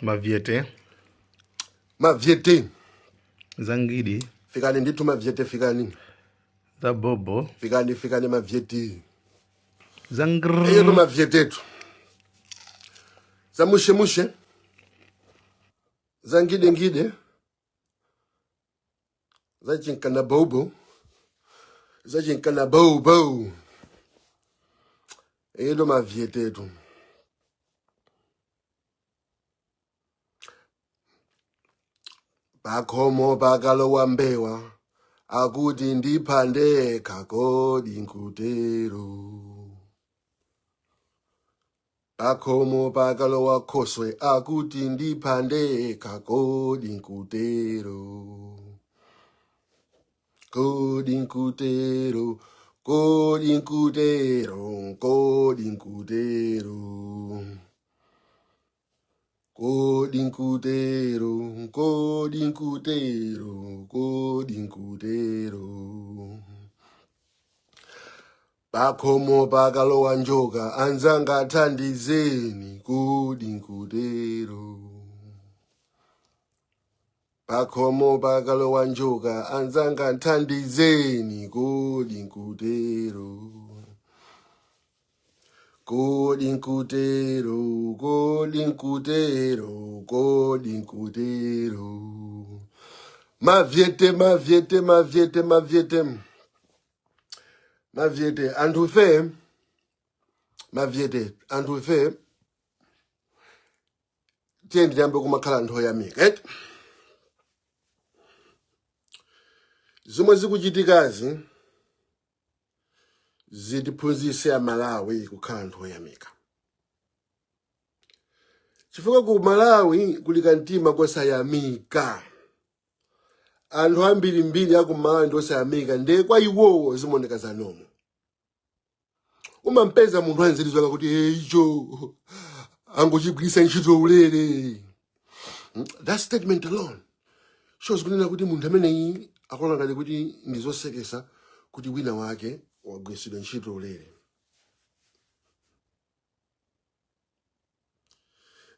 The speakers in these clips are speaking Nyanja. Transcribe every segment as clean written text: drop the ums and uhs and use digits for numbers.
Mavyete. Mavyete. Zangidi. Fikani nditu mavyete fikani. Za bobo. Fikani mavyete. Zangrrr. Eyo to mavyete tu. Za mushe. Za ngide. Za chinkana bobo. Za chinkana bobo. Eyo to mavyete tu. Bakomo bagalo wambewa. Akuti ndipande kakodi nkutero. Bakomo bagalo wakoswe. Akuti ndipande kakodi nkutero. Kodi nkutero. Kodi nkutero. Kodi nkutero. Kodi nkutero, kodi nkutero, kodi nkutero. Bakomo bagalo wanjoka, anzanga thandizeni, kodi nkutero. Bakomo bagalo wanjoka, anzanga thandizeni, kodi nkutero. Kodi nkutero, kodi nkutero, kodi nkutero. Mavyete. Mavyete, antufe. Mavyete, antufe. Tiendi jambo kumakhala nthoyamika, right? Zomwe zikuchitikazi zitiphunzitse Malawi kukhala nthoyamika. Chifukwa ku Malawi kuli kantima kosayamika. Anthu ambirimbiri aku Malawi ndosayamika ndiye kwa iwowo zimoneka zanomo. Umampeza munthu anzirizwa kuti icho angochigwisa ntchito ulere. That statement alone shows kunena kuti munthu ameneyi akuona ngati kuti ndizosekesa kuti wina wake wagwisidwa ntchito ulere.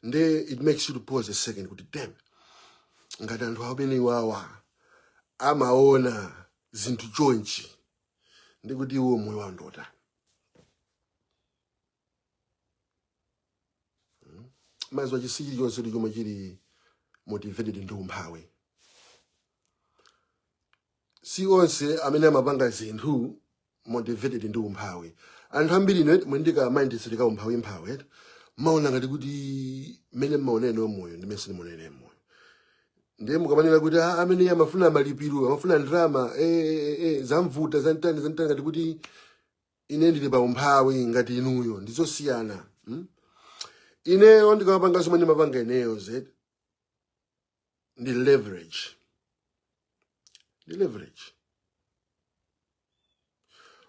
Nde it makes you to pause a second kuti damn, ngati anthu amene wawa amaona zinthu chonchi ndi kuti iwo moyo wa ndota. Mazwa chisiji chonse chomwe chili motivated ndi umphawi. Si onse amene amapanga zinthu motivated ndi umphawi. Anthu ambiri mwendika mindset ka umphawi maona ngati kuti mene maonene moyo ndi mese monene moyo. Ndiye mukamanena kuti amene amafuna malipiro, amafuna drama, zamvuta zantani ngati kuti ine ndili pa umphawi ngati inuyo ndizosiyana. Ineyo ndikamapanga zomwe ndimapanga ineyo ndi leverage.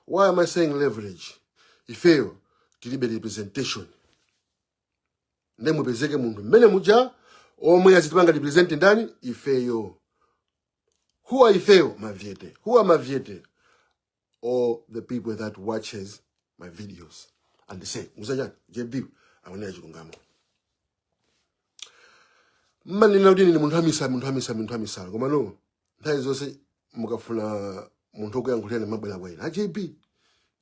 Why am I saying leverage? Ifeyo tilibe representation. Ndemwe bezeke munthu mmene muja omwe azitipanga represent ndani ifeyo. Who are ifeyo? Mavyete. Who are Mavyete? All the people that watches my videos and they say muzajani JB aonea chilungamo. Mmanena kuti ni munthu amisa koma no nthawi zonse mukafuna munthu okuyankhulirani mabwera bwera. JB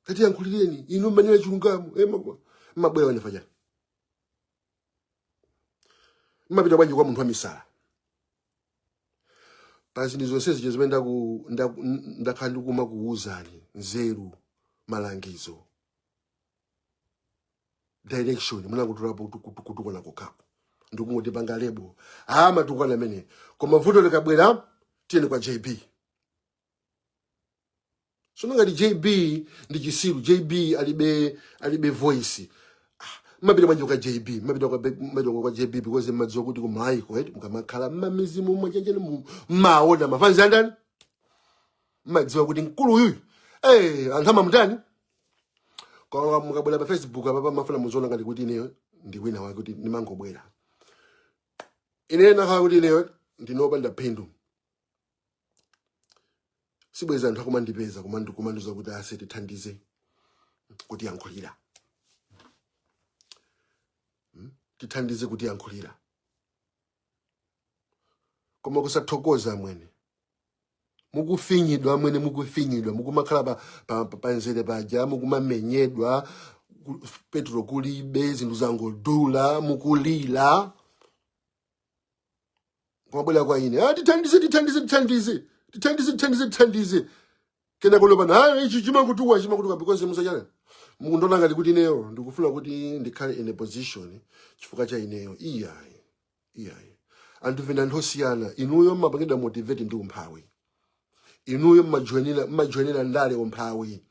kati yankhulireni inu mmanena chilungamo mabwera wene fajani. Mapita bwanji kwa munthu amisala. Pasi ndi zonse zimene ndakhala ndikuma kuwuzani nzeru, malangizo, direction munakutulapo kutukana kokhapo. Ndikungoti panga lebo matukana amene koma vuto likabwera tiyeni kwa JB. So ngati JB ndi chisiru, JB alibe voice. Mapita bwanji kwa JB, mapita kwa JB because madziwa kuti kumaiko mukamakhala mamizimu mwachenjene maona mafanzi andani. Madziwa kuti mkulu uyu anthu amamutani. Kwa mukabwera pa Facebook apa mafuna muzoona ngati kuti ineyo ndi wina wake kuti nimangobwera. Ine nakhala kuti ineyo ndinopanda phindu. Sibweza anthu akumandipeza kumandiza kuti aseti thandize kuti yankhulira. Tithandize kuti yankhulira. koma kusathokoza amwene. Mukufinyidwa amwene, mukufinyidwa, mukumakhala panzere paja, mukumamenyedwa, petro kulibe, zinthu zangodula, mukulira. Kwabwela kwa ine, tithandize. Kena kulopa, ichi chimakutuwa, because musachana. Mukundona ngati kuti ineyo, ndikufuna kuti ndikhale in a position, chifukwa cha ineyo, iyayi. Anthu vena ndosiyana, inuyo mmapangidwa motivate ndi umphawi. Inuyo mmajoinera ndale umphawi.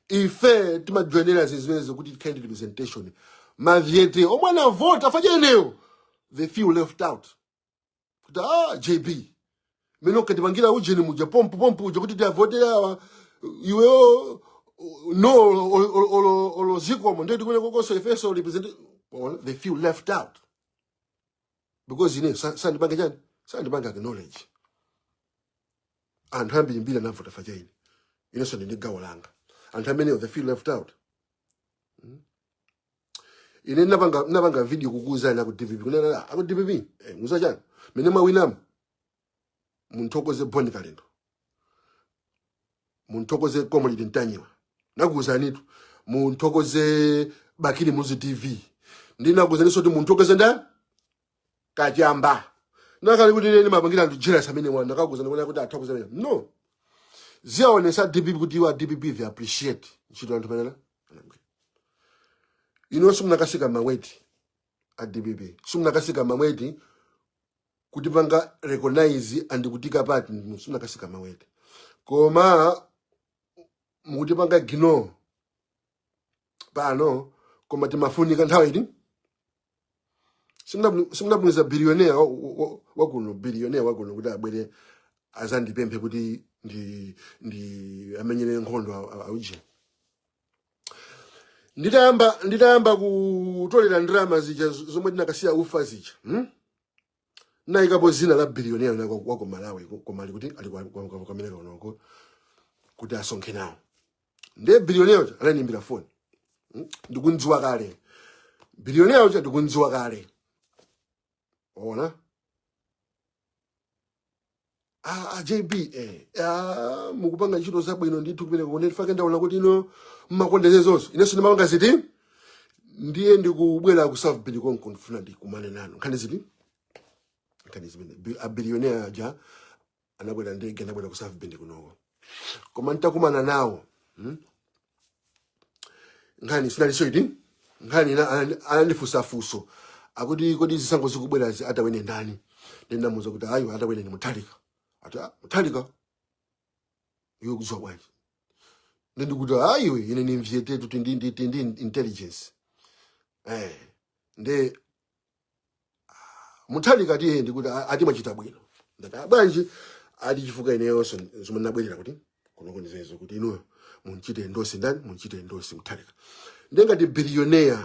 Ife timajoinera zizwezo kuti kind representation. Mavyete, omwana vote, afaje ineyo. They feel left out. Kuti, JB. Meno katipangira ujeni muja, pompu, uja kuti vote yawa, iwe no, olo ziko, mwende tukune kukoso, ifeso representation. They feel left out. Because sandi banga knowledge. And hambi mbila na vota fajeni. So ni gawa langa. And how many of the feel left out? Nabanga video kuguza na ku DPP. Kuna ako DPP. Musa jana. Menema winam. Muntokoze boni kalendo. Muntokoze komoli dintanyiwa. Naguza nitu. Muntokoze bakini muzi TV. Ndina guza niso di muntokoze nda kajamba. Nakali kuti nene mabangira ndujira samene wana nakaguza ndikona kuti athokoze mene. No. Ziaonesa DPP kuti wa DPP they appreciate. Chito anthu panela. Sumnakasika maweti at DPP. Sumnakasika maweti kuti panga recognize and kutika part sumnakasika maweti. Koma mukuti panga gino pano koma timafunika nthawi iti. Simnabuniza billionaire wakuno kuti abwere azandipemphe kuti ndi amenyere nkhondo auje. Nditayamba kutolera ndrama zija zomwe tinakasiya ufa zija. Naikapo zina la billionaire wako Malawi komali kuti ali kwa America unoko kuti asonkhe nawo. Nde billionaire ananimbira phone. Ndikunziwa kale. Billionaire ndikunziwa kale. Ona? JB, mukupanga ntchito zabwino ndithu kumene kuonera fake ndaona kuti ino mmakondeze zonse. Inenso ndimapanga ziti ndiye ndikubwera ku South Bend konko ndifuna ndikumane nanu. Nkhani ziti? A billionaire aja anabwera ndege anabwera ku South Bend kunoko. Koma nitakumana nawo. Nkhani sinaliso iti? Nkhani anandifusafuso. Akuti kodi zisango zikubwera atawene ndani. Ndendamuza kuti ayo atawene ni Mutalika. Mutalika yo kuzwa bwaji. Ndikuti ayo ine ni mviete tuti ndi intelligence. Nde Mutalika tiye ndikuti ati machita bwino. Ndata bwanji ati chifuka ineyo zomwe nabwerera kuti konoko ndizezo kuti ino munchite endorse ndani munchite endorse Mutalika. Ndengati billionaire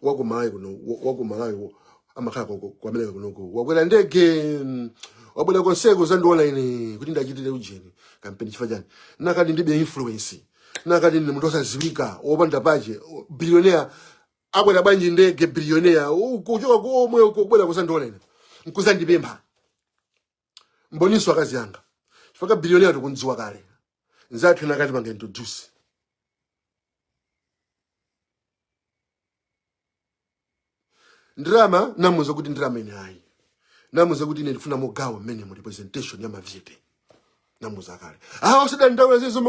wako Malawi amakhala kwa America kunoko. Wakwera ndege wabwera konseko zandiona ine kuti ndachitire ujeni kampeni chifajani. Nakati ndibe influence. Nakati ndi munthu osaziwika opanda pache billionaire abwera banji ndege billionaire kuchoka komwe kubwera kusandiona ine. Nkuzandipempha. Mboniso akazi yanga. Chifaka billionaire tukunziwa kale. Nzathu nakati banga introduce. Ndrama namuza kuti ndrama ine hayi. Namuza kuti ine ndifuna mogawa mene mu representation ya mavyete. Namuza kale. Usida ndawo zezo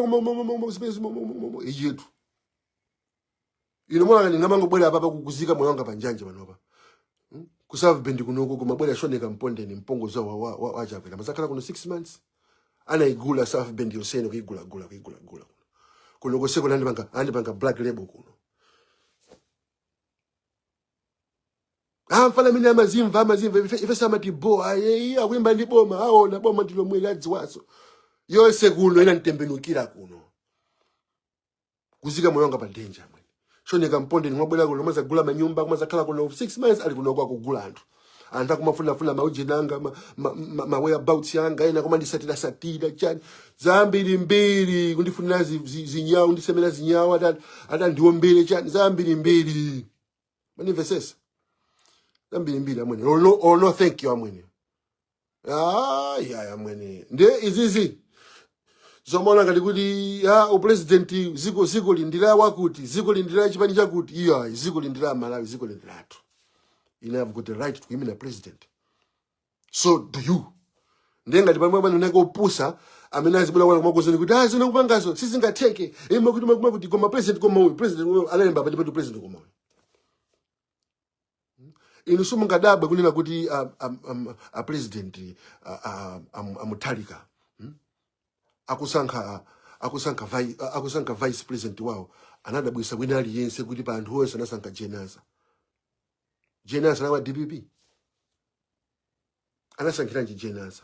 yetu. Ino mwana ngamango bwera papa kukuzika moyo wanga panjanje panopa. Ku South Bend kunoko kumabwera shoneka mponde ni mpongo za wa Japela. Masakala kuno 6 months. Ana igula South Bend yosene kuigula. Kunoko seko andi banga black label kuno. Mfana mini amazimva ifesa matibo akwimba ndi boma aona boma ndilo mweladzi waso yose kuno ina ntembenukira kuno kuzika moyo wanga pa danger mwene shoneka mponde nimabwera kuno maza gula manyumba kumaza khala kuno 6 months ali kuno kwa kugula anthu kumafuna mauji nanga ma whereabouts yanga ina koma ndisatira chani zambiri mbiri kundifunira zinyawo ndisemera zinyawo ata ndiwo mbiri chani zambiri mbiri manivesesa. Mbili amwene. No thank you amwene. ya mwene nde izizi zomona ngati kuti president ziko lindira wakuti ziko lindira chipani chakuti iya ziko lindira Malawi ziko lindiratu. You have got the right to him in a president. So do you. Ndenga tipamwe bana nako pusa amene azibula wala kumagozeni kuti zina kupangazo sizingatheke kuti koma president koma uyu president alemba pa ndipo president koma uyu. Inu sumungadabwe kunena kuti a president amutalika. Akusankha vice president wao anadabwisa kwina aliyense kuti pa anthu onse anasankha Jenasa na wa DPP anasankhira Jenasa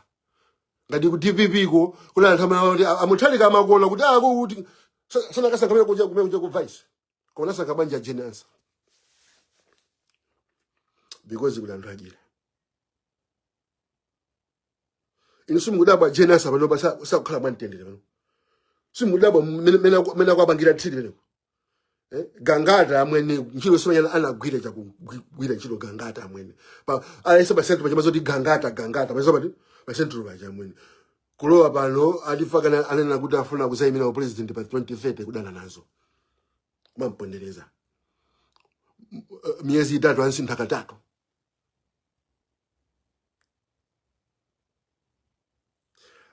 ngati ku DPP ko kuna anthu amene amutalika amakuona kuti kuti sana kasankha kuja ku vice kona sankha banja Jenasa because kuna anthu ajira inu simudaba Jenasa pano basa sakukhala mwantendere pano simudaba mena kwabangira thiri pano Gangata amwene nchilo somanya anagwira chakugwira nchilo Gangata amwene pa alese ba central pachamazo di Gangata bazo ba central pacha amwene kulowa pano alifaka anena kuti afuna kuzayimira president pa 2030 kudana nazo kumampondereza miezi 3 ansintha katatu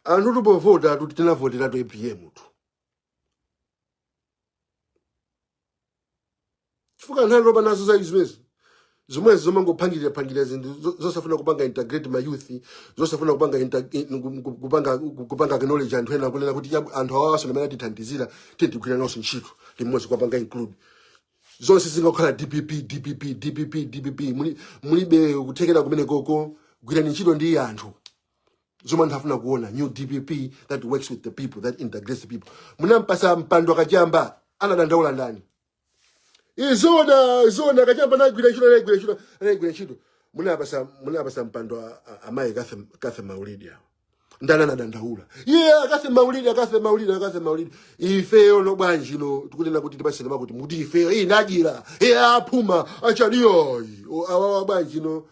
anthu tupovota tuti tinavotera to APM tu fuka nalo banazo za izwezi zomwezi zomangophangirira zinto zosafuna kupanga integrate ma youth zosafuna kupanga knowledge anthu ena kunena kuti anthu awaso namene atithandizira titigwira naso ntchito limodzi kupanga include zonse zingakhala DPP mulibe kuthekera kumene koko gwirani ntchito ndi anthu zoma ndafuna kuona new DPP that works with the people, that integrates the people. Munampasa mpando akachamba anadandaula ndani izona kachamba na gwira chito munapasa mpando amaye Kathe Maulidi awo ndana nadandaula Kathe Maulidi ifeyo no bwanji no tukunena kuti tipasene makuti muti ifeyo inajira apuma achaliyo awa bwanji no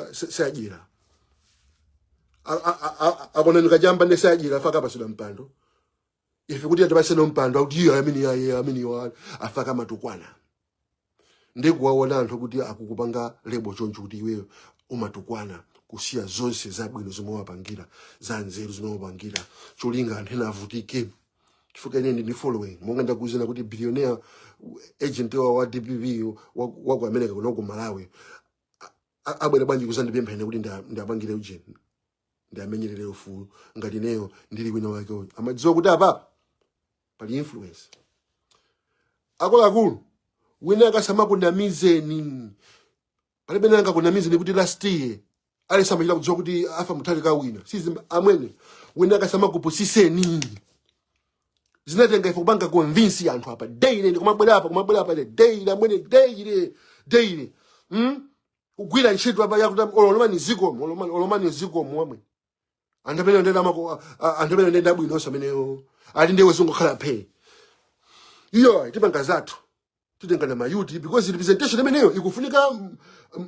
sajira akona nikajamba nesajira faka pasula mpando ife kuti atapasene mpando akuti amini wa afaka matukwana ndikuwaona anthu kuti akukupanga lebo choncho kuti iweyo umatukwana kusiya zonse zabwino zimowapangira za nzeru zimowapangira cholinga anthu ena avutike chifukwa ine ndi following monga ndakuzina kuti billionaire agent wa DPP wa ku America kuno ku Malawi abwera bwanji kuzandipempha ine kuti ndabangire ujeni ndamenyerere ufulu ngati neyo ndili wina wake uyu amadziwa kuti apa pali influence akulu wina akasama kunamizeni palibe nanga kunamizeni kuti last year alisamachira kudziwa kuti afa mutalika wina sizi amwene wina akasama kupusiseni zinatenga ife kubanga convince anthu apa daily kumabwera apa daily amwene daily kugwira ntchito apa yakuti olomani zikomo amwe andapena ndenda bwino sameneyo ali ndewe zongokhala phe iyo tipanga zathu titengana mayuti because representation imeneyo ikufunika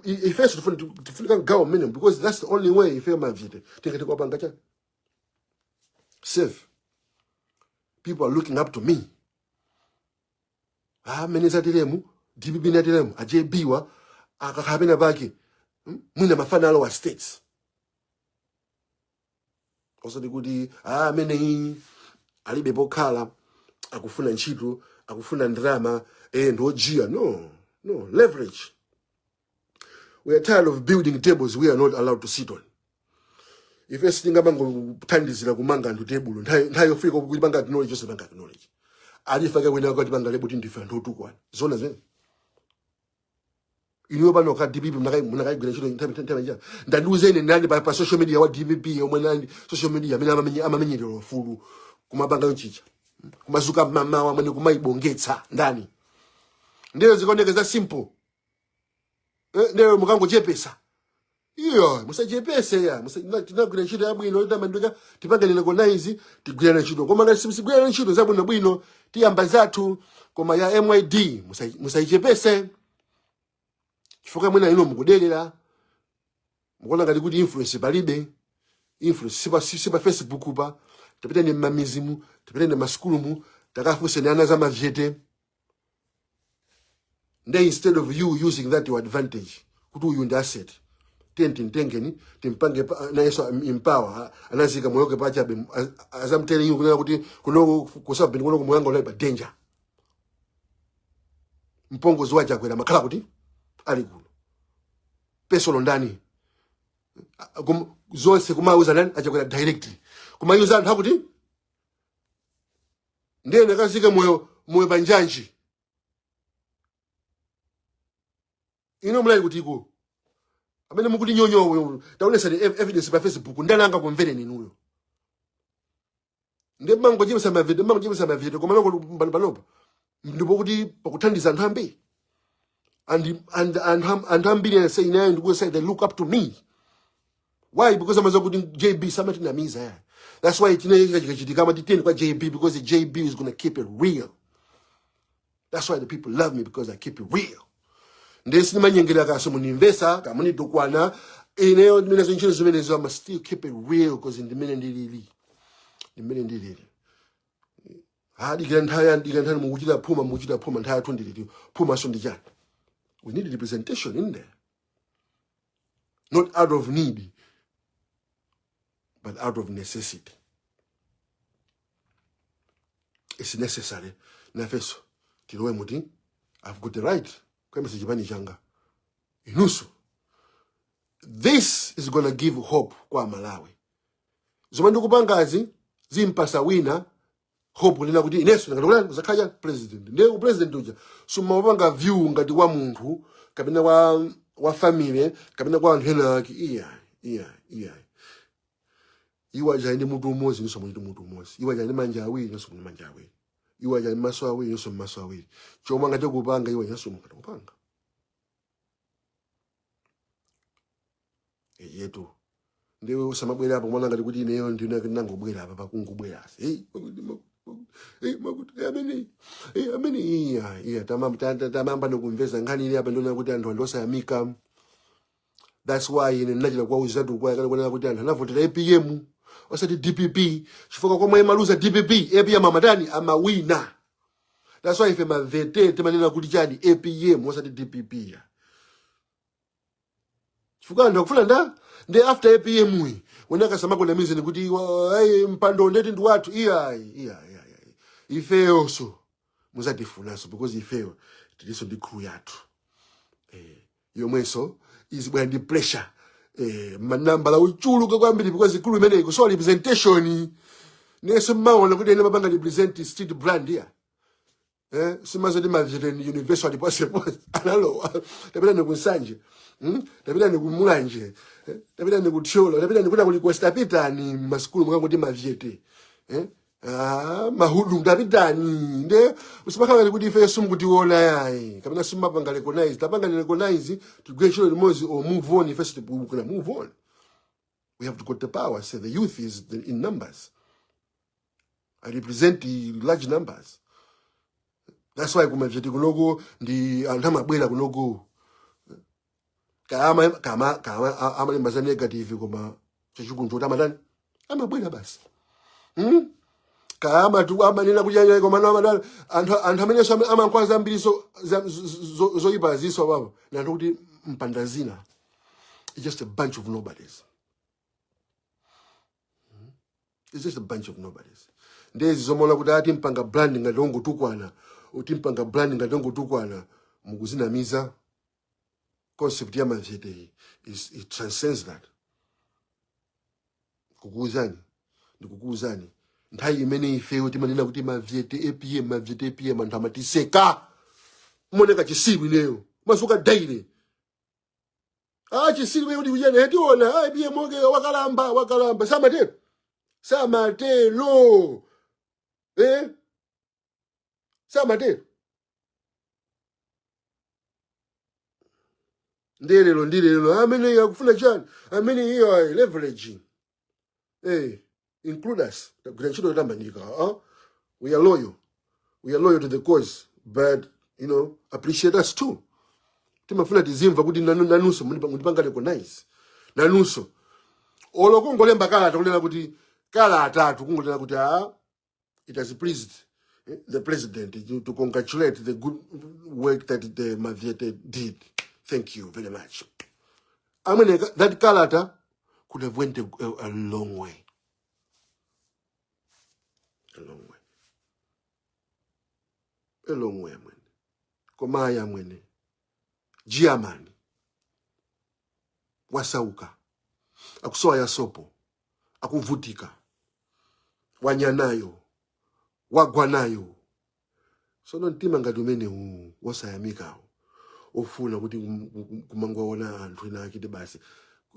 ifeso tufunika government because that's the only way ife mavite tingati kwapanga cha safe people are looking up to me meneza tiremu DPP natiremu ajebiwa akakhabena baki mwina mafanalo wa states osati kuti amene alibe pokhala akufuna ntchito akufuna ndrama ndojia no leverage. We are tired of building tables we are not allowed to sit on. If you think about kuthandizira kumanga ndu table nthayo fika kuti banga knowledge just banga knowledge alifaka wena kuti banga lebo tindifa ndotukwana zona zene iniwe bano ka DPP munakaigwira chilo nthawi njani ndanduzene ndani pa social media wa DPP omwe nani social media amamenyerero ufulu kumabanga yonchicha kumazuka mama wamene kumaibongetsa ndani ndiyo zikaoneka simple ndiyo mukangochepesa iyo musachepese ya tinagwira ntchito yabwino itamandika tipangane recognize tigwirana ntchito koma ngati sigwirana ntchito zabwino bwino tiyamba zathu koma ya MYD musaichepese chifukwa mwina ino mukudelera mukona ngati kuti influence palibe. Influence sipa Facebook pa. Tapita ni mamizimu, tapita ni maskulumu, takafuse ni ana za mavyete. Then instead of you using that to your advantage, kutu you asset. Tengeni, timpange na yeso empower, anazika moyoke pacha be, as I'm telling you, kuno kusabu kuno kumuyanga ulepa danger. Mpongo zwaja kwela makala kuti, ali kuno. Peso londani. Zonse kumauza nani, acha kwela directly. Kumayuza anthu akuti, ndiye nakazika moyo banjanji. Ino mlai kuti iko. Amene mukuti nyonyo taonesa evidence pa Facebook ndananga kumvere ninuyo. Ndiye mango jimisa mavide koma nako panopa. Ndipo kuti pakuthandiza anthu ambiri. And ambiri say nayo ndikuwe say they look up to me. Why? Because amaza kuti JB samati na miza ya. That's why chineke chikachitika amati teni kwa JB, because the JB is going to keep it real. That's why the people love me, because I keep it real. Ndesi manyengera kaso muninvesa kamuni dokwana ineyo minazo nchino zimenezo I must still keep it real, because in the minute ndilili hadi gantaya mukuchita puma ntaya 20 puma so ndijana. We need representation in there, not out of need but out of necessity. It's necessary. Nafeso tilowe muti I've got the right. Inusu. This is going to give hope kwa Malawi. Zomandu kupangazi zimpasa wina hope nina kuti ineso ngati zakhaja president. Ndiye president uja sumapanga view ngati wa munthu kapena wa family kapena kwa anthu ena aki iya. Iwa jani mutu umozi niso mutu umozi. Iwa jani manja awiri niso manja awiri. Iwa jani maso awiri niso maso awiri. Choma ngati kupanga iwa niso ngati kupanga. Yetu. Ndiwe usamabwera hapo mwana ngati kuti ineyo ndina nangobwera hapa pakungubwera. Ameni iya tamamba nokumveza ngani ile hapa ndona kuti anthu andosa yamika. That's why ine nachila kwa uzatu kwa kana kuti anthu anavotera APM osati DPP chifoka komwe maluza DPP APM amatani amawina. That's why ife mavete temanena kuti chani APM osati DPP ya. Chifoka ndo kufuna nde after APM we wenaka samako na mizi nikuti mpando ndeti ndu watu iya ifeo so muzadifuna so because ifeo tiliso ndi crew yatu yomweso is when the pressure manamba la uchuluka kwambiri because crew imene iko so representation neso maona kuti ene mabanga represent street brand ya simazo di mavire universal possible analo tabela nekusanje tabela nekumulanje tabela nekutsholo tabela nekuda kuli Costa Pitani maskulu mukangoti maviete mahudu ndapitani nde usibakhala kuti ife sumukuti wona yayi kapena sumapanga recognize tapanga recognize to get sure limozi or move on first to move on. We have to got the power. Say the youth is in numbers. I represent the large numbers. That's why kumaviti kunogo ndi antama bwela kunogo kama amali maza negative kuma chichukunjo tamadani amabwela basi kama tu amanena kujanya koma na anthu amene so amankwaza mbiri zo ibaziso baba na kuti mpandazina. It's just a bunch of nobodies. It's just a bunch of nobodies. Ndezi zomola kuti ati mpanga branding ngadongo tukwana utimpanga branding ngadongo tukwana mukuzinamiza. Concept ya mavete it transcends that. Kukuzani nthai imene ifeyo timanena kuti mavete APM anthu amatiseka moneka chisiru ineyo masuka daire chisiru kuti kujene hetiona APM oke wakalamba samatelo samatelo ndirelo amene yakufuna chani amene iyo leverage include us. We are loyal. We are loyal to the cause, but appreciate us too. Timafuna tizimva kuti nanuso mundipanga recognize. nanunso olo kungolemba kalata kunena kuti kala atatu kungolemba kuti it has pleased the president to congratulate the good work that the Maviete did. Thank you very much. I mean, that kalata could have went a long way. A long way. A long way, man. Komaya mwene. Jiamani. Wasauka. Akusoa ya sopo. Akuvutika. Wanyanayo. Wagwanayo. So non tima ngadumene wasayamika. Ofuna kuti kumangwa wana anthu ina akiti basi.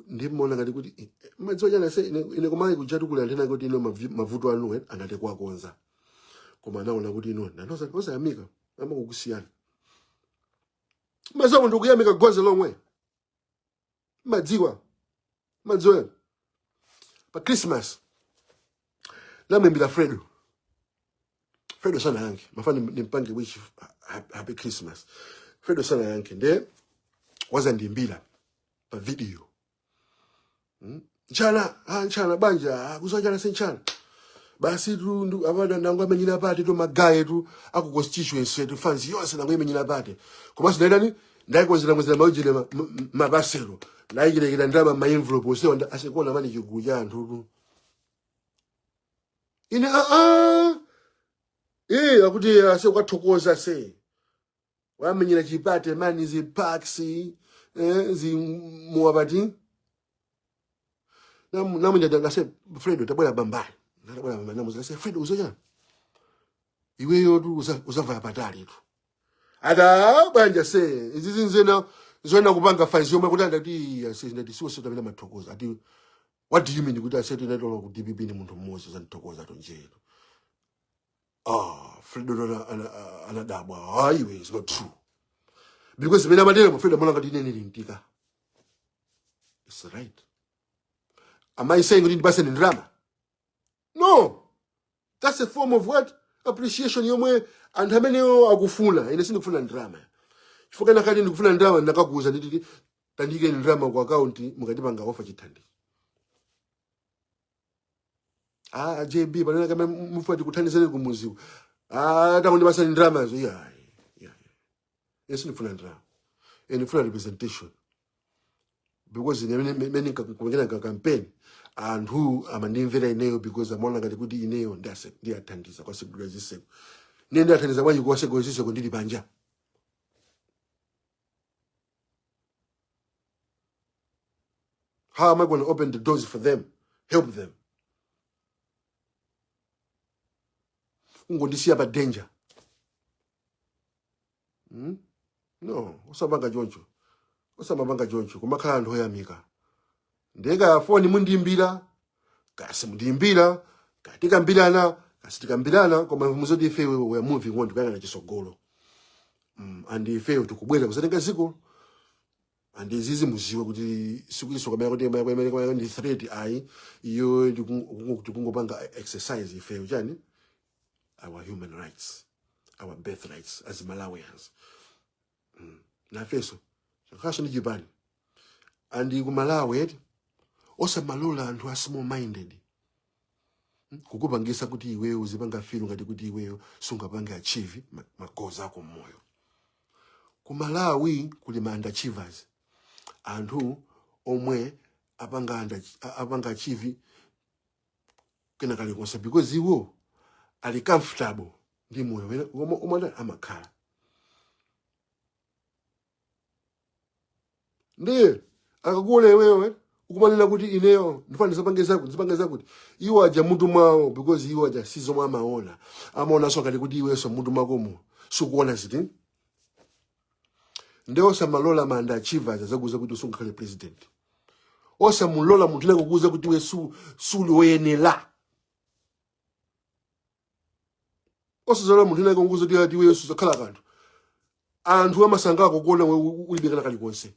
Ndimona ngati kuti madzoja na se ine komai kujatu kula ndena kuti ino mavuto anu angate kwa konza. Koma naona kuti ino nanoza osayamika ama kukusiyana. Mazo ndo kuyamika goes a long way. Madziwa. Madzoya. Pa Christmas. Lamembila Fredo. Fredo sana yanke. Mafani nimpange wish happy Christmas. Fredo sana yanke. Nde waza ndimbila pa video. Nchana banja kuzonjana senchana. Basi tu abada ndangwa menyina pati to magaye tu aku constituency tu fancy yose ndangwa menyina pati. Koma sinaida ni ndai kozira mwezira maujile mabasero. Naigire kida ndaba ma envelope ose wanda asekona mani kiguja anthu. Ine akuti ase kwathokoza se. Wamenyira chipate mani zi paxi zi muwabati. Namu ndanga se Fredo tabwera bambali. Tabwera bambali namu se Fredo uzoja. Iweyo tu uzava patali tu. Ada banja se izizi nzena zona kupanga fancy yomwe kuti ndati ase ndati siwo tabela mathokoza. Ati what do you mean kuti ase tinatolo ku DPP ni munthu mmodzi uzanthokoza to njero. Fredo anadabwa. Iwe it's not true. Because mina madera Fredo mulanga tinene lintika. It's right. Am I saying we need to in drama? No. That's a form of what? Appreciation yomwe and how many akufuna. Ine sindi kufuna drama. Chifoka nakati ndikufuna drama ndakakuza nditi tandike drama kwa account mukati panga offer chitandi. JB banana kama mufati kuthandizana kumuziku. Takundi basa drama zo yeah. Yes ndikufuna drama. And ndikufuna representation. Because many kumengena campaign and who am an invera ineo because I'm only going to ineo ndase ndi athandiza kwa segura ziseko nenda athandiza wanyi kwa segura ziseko ndili banja. How am I going to open the doors for them, help them? Ungondisia ba danger. No, usabanga joncho. Osamabanga joncho kumakhala anthu oyamika. Ndeka foni mundimbira kasi mundimbira katikambirana kasi tikambirana koma muzodi ife we are moving on tukanga na chisogolo. And ife tukubwera kusatenga ziko and izizi muziwe kuti sikuliso kamera kuti kwa ndi threat iyo tikungopanga exercise ife uchani our human rights, our birth rights as Malawians. Na feso kasho ni jibani and kumalawi osa malola anthu a small minded kukupangisa kuti iwewe uzipanga feel ngati kuti iwewe sungapanga achieve magoals ako mmoyo. Kumalawi kuli ma underachievers anthu omwe apanga achieve kena kali konse because iwo ali comfortable ndi moyo omwe amakhala. Ndiye akakule wewe ukumanena kuti ineyo ndifana zipangeza kuti iwo aja muntu mwawo because iwo aja sizo mwa maona amaona so kali kuti iwe so muntu makomo sukuona ziti ndio samalola manda achievers zakuza kuti usungakhale president osa mulola muntu leko kuza kuti we suli oyenela osa zola muntu leko kuza kuti ati we susakhala kanthu anthu amasanga kukuona we ulibekana kali konse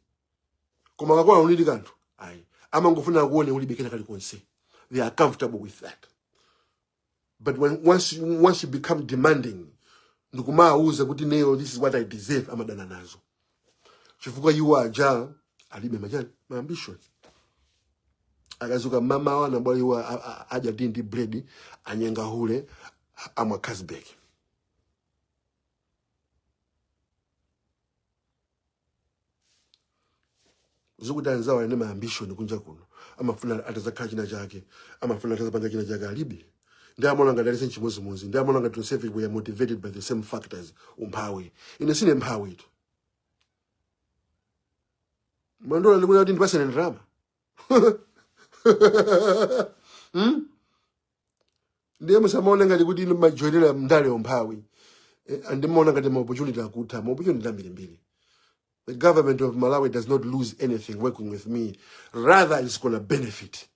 koma ngakona unidi kanthu amangofuna kuone ulibekana kali konse. They are comfortable with that. But once you become demanding ndikuma uza kuti neyo this is what I deserve amadana nazo chifukwa you are alibe majani my ambition akazuka mama wana bwali wa aja ndi bread anyenga hule amwa Casbeck. Zukutanza wane ma ambition kunja kuno. Amafuna atazakhala china chake, amafuna atazapanga china chake alibi. Ndi amona ngati alise chimodzimodzi, ndi amona ngati onse we are motivated by the same factors umphawi. Ine sine mphawi itu. Mandola ndikuti kuti ndipasene ndrama. Ndiye musamaona ngati kuti ine majoyera mndale umphawi. Andimona ngati ma opportunity akutha, ma opportunity ambiri. The government of Malawi does not lose anything working with me. Rather, it's going to benefit.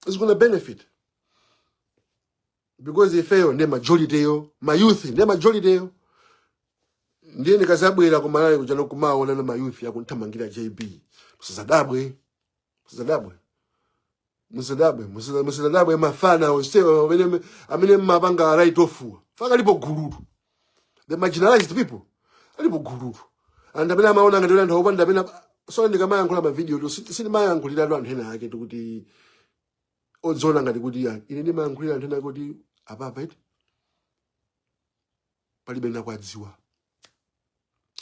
It's going to benefit. Because they fail, the majority yo, my youth, the majority yo. Ndiye nikazabwera ku Malawi kuja nokumaona na mayouth ya kuntamangira JB. Musadabwe mafana osewa amene mapanga right off. Faka lipo gululu. The marginalized people. Alipo gululu. And amene amaona ngati anthu opanda amene so ndikamayankhula ma video to sindimayankhulira anthu ena ake kuti odzona ngati kuti ine ndimayankhulira anthu ena kuti apapa iti palibe nakwadziwa.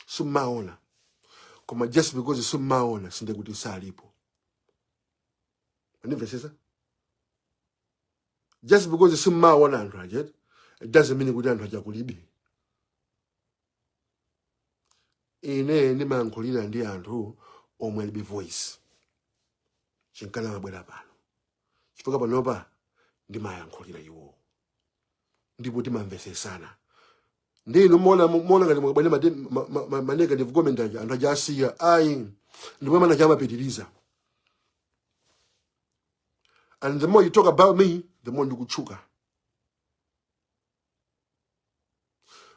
Sumaona. Koma just because sumaona sinde kuti salipo. Andimvesesa? Just because sumaona anthu ajet, it doesn't mean kuti anthu ajakulibe. Ine ndimayankhulira ndi anthu omwe alibe voice. Chinkana mabwera pano. Chifukwa panopa ndimayankhulira iwo. Ndipo timamvesesana. Ndino mona ngati mwabane negative comment aja anthu ajasiya ayi ndipo mana chamapitiriza. And the more you talk about me, the more ndikuchuka.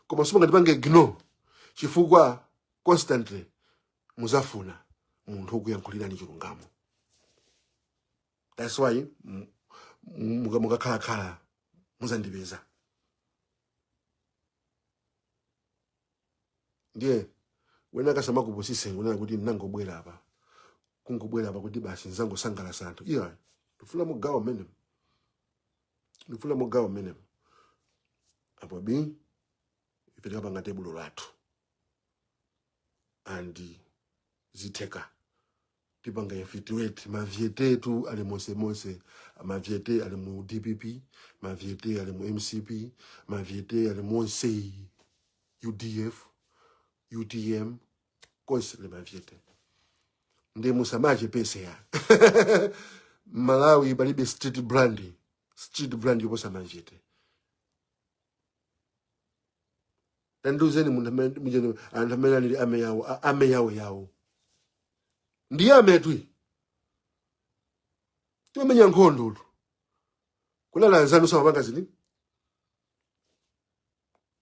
Koma suma ngati pange ignore chifukwa constantly muzafuna munthu ukuyankhulira ni chilungamo. That's why mukakhala muzandipeza. Ndiye wena kasama kuposise ngona kuti ndangobwera apa. Kungobwera apa kuti basi nzango sangala santu. Iya, ndifuna mugawo mene. Apo bi ipeleka panga tebulo lathu. And ziteka tipanga infiltrate mavietetu ali mose maviete ali mu DPP, maviete ali mu MCP, maviete ali mu UDF, UTM, kosi le maviete. Nde musamaje pese ya. Malawi balibe street brand yoposa maviete. Nduzeni mujeno andamela ni ame yawo. Ndiye ametwi. Tumenya nkhondo. Kulala nzanu sama banga zini.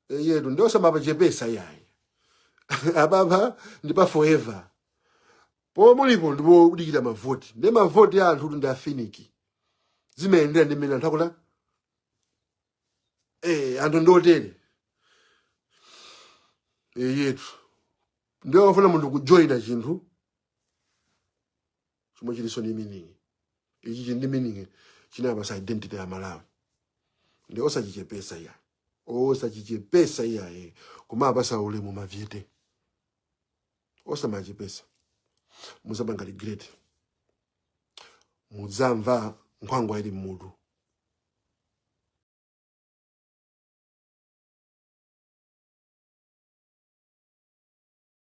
Yedu ndio sama bajepesa yayi. Ababa ndipa forever. Po mulipo ndipo udikira mavoti. Ndi mavoti ya anthu ndi afiniki. Zimeendera ndi mina ntakula. Anthu ndotere. Yetu. Ndio wafuna mundu kujoina chinthu. Chomwe chiliso ni meaning. Ichi ndi meaning china basa identity ya Malawi. Ndio osachichepesa ya. Osachichepesa ya. Kuma basa ulemu maviete. Osamachepesa. Muzabanga regret. Muzamva nkwangwa ili mudu.